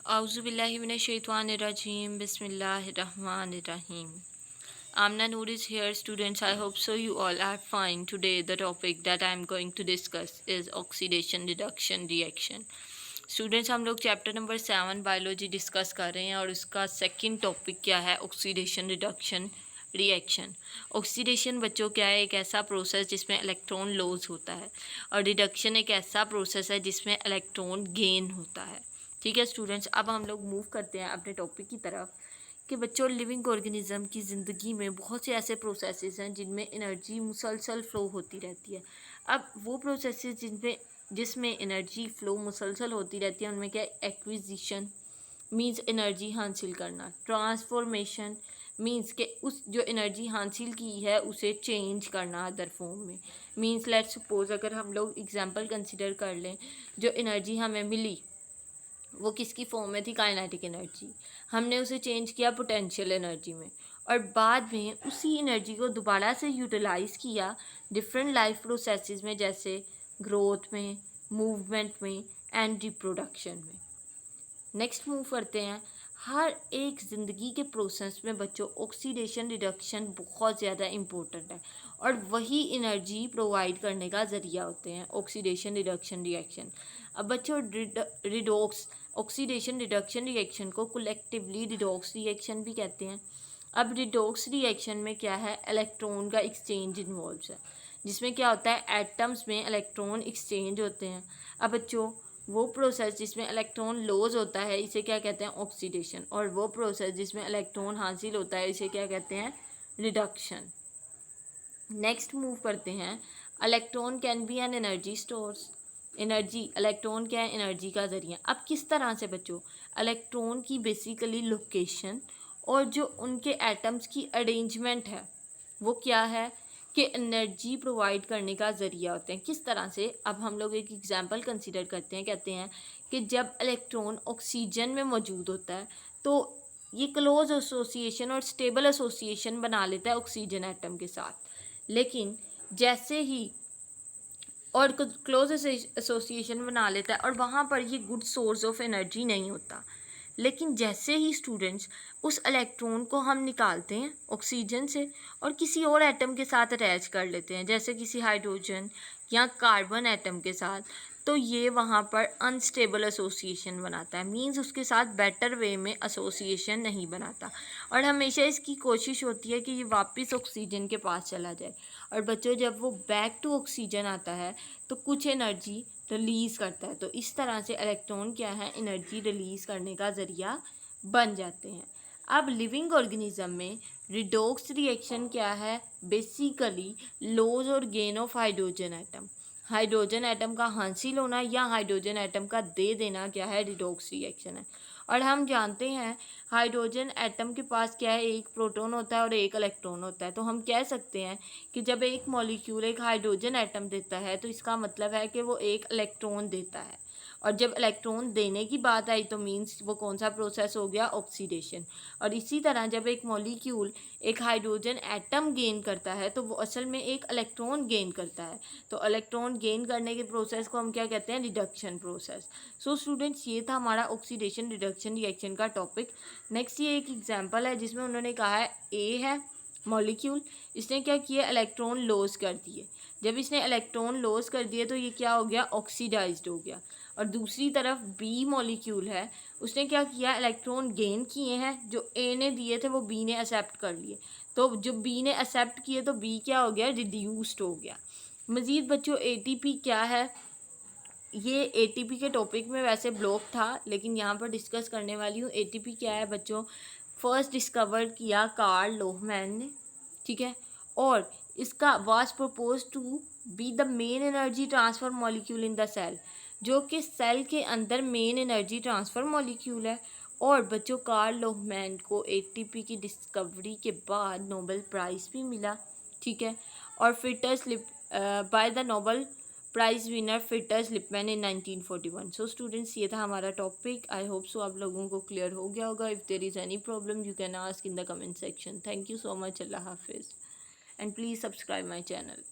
Auzubillahiminashaitanirrajim. Bismillahirrahmanirrahim. Amna Noor is here, students. I hope so. You all are fine. Today, the topic that I am going to discuss is oxidation reduction reaction. Students हम लोग chapter number 7 biology discuss कर रहे हैं और उसका second topic क्या है, oxidation reduction reaction. Oxidation बच्चों क्या है, एक ऐसा प्रोसेस जिसमें इलेक्ट्रॉन लॉस होता है, और रिडक्शन एक ऐसा प्रोसेस है जिसमें इलेक्ट्रॉन गेन होता है। ठीक है स्टूडेंट्स, अब हम लोग मूव करते हैं अपने टॉपिक की तरफ कि बच्चों लिविंग ऑर्गेनिज्म की ज़िंदगी में बहुत से ऐसे प्रोसेसेस हैं जिनमें एनर्जी मुसलसल फ़्लो होती रहती है। अब वो प्रोसेसेस जिसमें एनर्जी फ़्लो मुसलसल होती रहती है उनमें क्या है, एक्विजिशन मीन्स एनर्जी हासिल करना, ट्रांसफॉर्मेशन मीन्स के उस जो एनर्जी हासिल की है उसे चेंज करना अदर फॉर्म में। मीन्स लेट सपोज अगर हम लोग एग्जांपल कंसिडर कर लें, जो एनर्जी हमें मिली वो किसकी फॉर्म में थी, काइनेटिक एनर्जी, हमने उसे चेंज किया पोटेंशियल एनर्जी में, और बाद में उसी एनर्जी को दोबारा से यूटिलाइज़ किया डिफरेंट लाइफ प्रोसेसेस में, जैसे ग्रोथ में, मूवमेंट में एंड रिप्रोडक्शन में। नेक्स्ट मूव करते हैं, हर एक ज़िंदगी के प्रोसेस में बच्चों ऑक्सीडेशन रिडक्शन बहुत ज़्यादा इम्पोर्टेंट है, और वही एनर्जी प्रोवाइड करने का ज़रिया होते हैं ऑक्सीडेशन रिडक्शन रिएक्शन। अब बच्चों रिडॉक्स ऑक्सीडेशन रिडक्शन रिएक्शन को कलेक्टिवली रिडॉक्स रिएक्शन भी कहते हैं। अब रिडॉक्स रिएक्शन में क्या है, इलेक्ट्रॉन का एक्सचेंज इन्वॉल्व है, जिसमें क्या होता है, एटम्स में इलेक्ट्रॉन एक्सचेंज होते हैं। अब बच्चों वो प्रोसेस जिसमें इलेक्ट्रॉन लॉस होता है इसे क्या कहते हैं, ऑक्सीडेशन, और वो प्रोसेस जिसमें इलेक्ट्रॉन हासिल होता है इसे क्या कहते हैं, रिडक्शन। नेक्स्ट मूव करते हैं, electron can be an energy stores. Energy, electron क्या है, एनर्जी का ज़रिया। अब किस तरह से बच्चों, इलेक्ट्रॉन की बेसिकली लोकेशन और जो उनके एटम्स की अरेंजमेंट है वो क्या है कि एनर्जी प्रोवाइड करने का ज़रिया होते हैं। किस तरह से, अब हम लोग एक एग्जांपल कंसीडर करते हैं, कहते हैं कि जब इलेक्ट्रॉन ऑक्सीजन में मौजूद होता है तो ये क्लोज एसोसिएशन और स्टेबल एसोसिएशन बना लेता है ऑक्सीजन एटम के साथ, लेकिन जैसे ही और क्लोज एसोसिएशन बना लेता है और वहाँ पर ये गुड सोर्स ऑफ एनर्जी नहीं होता, लेकिन जैसे ही स्टूडेंट्स उस इलेक्ट्रॉन को हम निकालते हैं ऑक्सीजन से और किसी और एटम के साथ अटैच कर लेते हैं, जैसे किसी हाइड्रोजन या कार्बन एटम के साथ, तो ये वहाँ पर अनस्टेबल एसोसिएशन बनाता है। मींस उसके साथ बेटर वे में एसोसिएशन नहीं बनाता, और हमेशा इसकी कोशिश होती है कि ये वापस ऑक्सीजन के पास चला जाए। और बच्चों जब वो बैक टू ऑक्सीजन आता है तो कुछ एनर्जी रिलीज़ करता है, तो इस तरह से इलेक्ट्रॉन क्या है, एनर्जी रिलीज़ करने का ज़रिया बन जाते हैं। अब लिविंग ऑर्गेनिज्म में रिडॉक्स रिएक्शन क्या है, बेसिकली लॉस और gain of hydrogen atom. Hydrogen atom का हासिल होना या हाइड्रोजन एटम का दे देना क्या है, रिडॉक्स रिएक्शन है। और हम जानते हैं हाइड्रोजन एटम के पास क्या है, एक प्रोटॉन होता है और एक इलेक्ट्रॉन होता है, तो हम कह सकते हैं कि जब एक मॉलिक्यूल एक हाइड्रोजन एटम देता है तो इसका मतलब है कि वो एक इलेक्ट्रॉन देता है, और जब इलेक्ट्रॉन देने की बात आई तो मीन्स वो कौन सा प्रोसेस हो गया, ऑक्सीडेशन। और इसी तरह जब एक मॉलिक्यूल एक हाइड्रोजन एटम गेन करता है तो वो असल में एक इलेक्ट्रॉन गेन करता है, तो इलेक्ट्रॉन गेन करने के प्रोसेस को हम क्या कहते हैं, रिडक्शन प्रोसेस। सो स्टूडेंट्स, ये था हमारा ऑक्सीडेशन रिडक्शन रिएक्शन का टॉपिक। नेक्स्ट ये एक एग्जाम्पल है जिसमें उन्होंने कहा है ए है मॉलिक्यूल, इसने क्या किया, इलेक्ट्रॉन लॉस कर दिए। जब इसने इलेक्ट्रॉन लॉस कर दिए तो ये क्या हो गया, ऑक्सीडाइज्ड हो गया। और दूसरी तरफ बी मॉलिक्यूल है, उसने क्या किया, इलेक्ट्रॉन गेन किए हैं, जो ए ने दिए थे वो बी ने एक्सेप्ट कर लिए, तो जो बी ने एक्सेप्ट किए तो बी क्या हो गया, रिड्यूस्ड हो गया। मज़ीद बच्चों एटीपी क्या है, ये एटीपी के टॉपिक में वैसे ब्लॉक था लेकिन यहाँ पर डिस्कस करने वाली हूँ। एटीपी क्या है बच्चों, फर्स्ट डिस्कवर किया कार्ल लोहमैन ने, ठीक है, और इसका was propose to be the main energy transfer molecule in the cell, जो कि सेल के अंदर मेन एनर्जी ट्रांसफ़र मॉलिक्यूल है। और बच्चों कार्ल लोहमैन को एटीपी की डिस्कवरी के बाद नोबेल प्राइज़ भी मिला, ठीक है, और fitters lip by the Nobel prize winner fitters Lipman in 1941। So students, ये था हमारा टॉपिक। आई होप सो आप लोगों को क्लियर हो गया होगा। If there is any problem you can ask in the comment section. Thank you so much. अल्लाह हाफिज़ and please subscribe my channel.